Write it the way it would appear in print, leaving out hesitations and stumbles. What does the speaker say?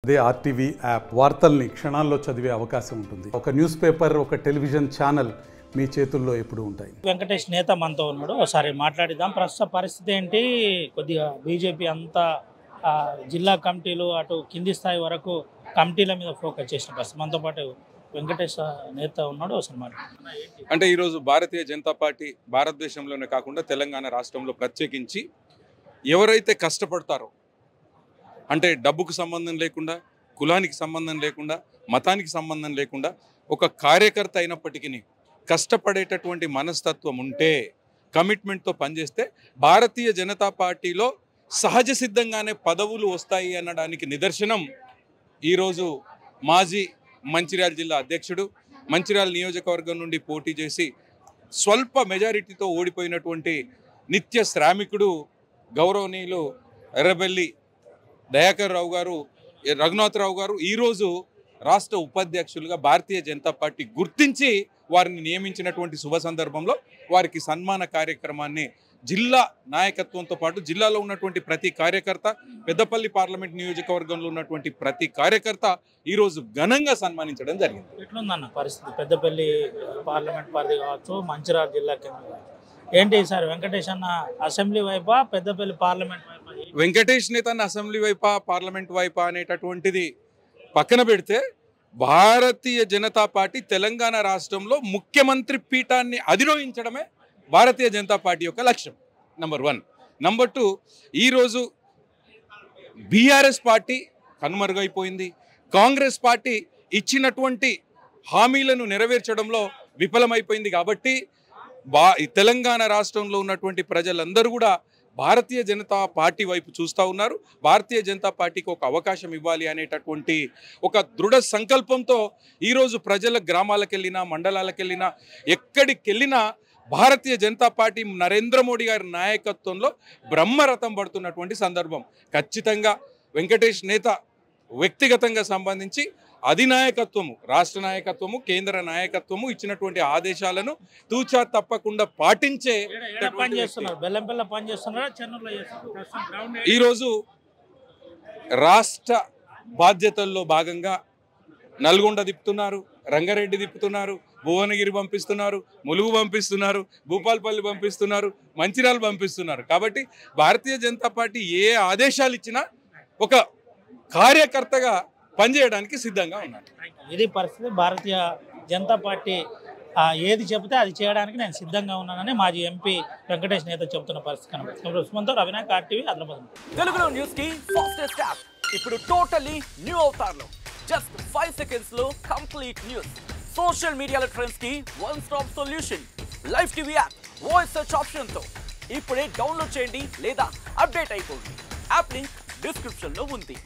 అదే RTV app వార్తల్ని క్షణాల్లో చదివే అవకాశం ఉంటుంది. ఒక న్యూస్ పేపర్, ఒక టెలివిజన్ ఛానల్ మీ చేతుల్లో ఎప్పుడు ఉంటాయి. వెంకటేష్ నేత మనతో ఉన్నాడు, ఒకసారి మాట్లాడిద్దాం. ప్రస్తుత పరిస్థితి ఏంటి? కొద్దిగా బీజేపీ అంతా జిల్లా కమిటీలు అటు కింది స్థాయి వరకు కమిటీల మీద ఫోకస్ చేసిన పరిస్థితి. మనతో పాటు వెంకటేష్ నేత ఉన్నాడు, ఒకసారి మాట్లాడుతున్నాడు. అంటే ఈరోజు భారతీయ జనతా పార్టీ భారతదేశంలోనే కాకుండా తెలంగాణ రాష్ట్రంలో ప్రత్యేకించి ఎవరైతే కష్టపడతారో, అంటే డబ్బుకు సంబంధం లేకుండా, కులానికి సంబంధం లేకుండా, మతానికి సంబంధం లేకుండా ఒక కార్యకర్త అయినప్పటికీ కష్టపడేటటువంటి మనస్తత్వం ఉంటే, కమిట్మెంట్తో పనిచేస్తే భారతీయ జనతా పార్టీలో సహజ సిద్ధంగానే పదవులు వస్తాయి అనడానికి నిదర్శనం ఈరోజు మాజీ మంచిర్యాల జిల్లా అధ్యక్షుడు, మంచిర్యాల నియోజకవర్గం నుండి పోటీ చేసి స్వల్ప మెజారిటీతో ఓడిపోయినటువంటి నిత్య శ్రామికుడు గౌరవనీయులు ఎర్రబెల్లి దయాకర్ రావు గారు, రఘునాథరావు గారు ఈరోజు రాష్ట్ర ఉపాధ్యక్షులుగా భారతీయ జనతా పార్టీ గుర్తించి వారిని నియమించినటువంటి శుభ సందర్భంలో వారికి సన్మాన కార్యక్రమాన్ని జిల్లా నాయకత్వంతో పాటు జిల్లాలో ఉన్నటువంటి ప్రతి కార్యకర్త, పెద్దపల్లి పార్లమెంట్ నియోజకవర్గంలో ఉన్నటువంటి ప్రతి కార్యకర్త ఈరోజు ఘనంగా సన్మానించడం జరిగింది. ఎట్లుందన్న పరిస్థితి? పెద్దపల్లి పార్లమెంట్ పరిధి కావచ్చు, మంచిర్యాల జిల్లా కింద ఏంటి సార్? వెంకటేష్ అన్న అసెంబ్లీ వైపా, పెద్దపల్లి పార్లమెంట్ వైపా? వెంకటేష్ నేత అసెంబ్లీ వైపా, పార్లమెంట్ వైపా అనేటటువంటిది పక్కన పెడితే భారతీయ జనతా పార్టీ తెలంగాణ రాష్ట్రంలో ముఖ్యమంత్రి పీఠాన్ని అధిరోహించడమే భారతీయ జనతా పార్టీ యొక్క లక్ష్యం. నంబర్ 1. నంబర్ 2, ఈరోజు బీఆర్ఎస్ పార్టీ కనుమరుగైపోయింది. కాంగ్రెస్ పార్టీ ఇచ్చినటువంటి హామీలను నెరవేర్చడంలో విఫలమైపోయింది. కాబట్టి తెలంగాణ రాష్ట్రంలో ఉన్నటువంటి ప్రజలందరూ కూడా భారతీయ జనతా పార్టీ వైపు చూస్తూ ఉన్నారు. భారతీయ జనతా పార్టీకి ఒక అవకాశం ఇవ్వాలి అనేటటువంటి ఒక దృఢ సంకల్పంతో ఈరోజు ప్రజల గ్రామాలకు వెళ్ళినా, మండలాలకు వెళ్ళినా, ఎక్కడికి వెళ్ళినా భారతీయ జనతా పార్టీ నరేంద్ర మోడీ గారి నాయకత్వంలో బ్రహ్మరథం పడుతున్నటువంటి సందర్భం. ఖచ్చితంగా వెంకటేష్ నేత వ్యక్తిగతంగా సంబంధించి అధినాయకత్వము, రాష్ట్ర నాయకత్వము, కేంద్ర నాయకత్వము ఇచ్చినటువంటి ఆదేశాలను తూచా తప్పకుండా పాటించే ఈరోజు రాష్ట్ర బాధ్యతల్లో భాగంగా నల్గొండ తిప్పుతున్నారు, రంగారెడ్డి తిప్పుతున్నారు, భువనగిరి పంపిస్తున్నారు, ములుగు పంపిస్తున్నారు, భూపాలపల్లి పంపిస్తున్నారు, మంచిర్యాల పంపిస్తున్నారు. కాబట్టి భారతీయ జనతా పార్టీ ఏ ఆదేశాలు ఇచ్చినా ఒక కార్యకర్తగా పనిచేయడానికి సిద్ధంగా ఉన్నారు. ఇది పరిస్థితి. భారతీయ జనతా పార్టీ ఏది చెబితే అది చేయడానికి నేను సిద్ధంగా ఉన్నానని మాజీ ఎంపీ వెంకటేష్ నేత చెబుతున్న పరిస్థితి కనబడుతుంది. ఉస్మాన్తో రవినాయక్, ఆర్టీవీ, ఆదిలాబాద్. తెలుగులో న్యూస్ కి ఫాస్టెస్ట్ యాప్ ఇప్పుడు టోటల్లీ న్యూ అవతార్లో. జస్ట్ 5 seconds లో కంప్లీట్ న్యూస్, సోషల్ మీడియాలో ట్రెండ్స్ కి one stop solution, live TV app, voice search option తో ఇప్పుడే డౌన్లోడ్ చేయండి లేదా అప్డేట్ అయిపోండి. యాప్ లింక్ డిస్క్రిప్షన్ లో ఉంది.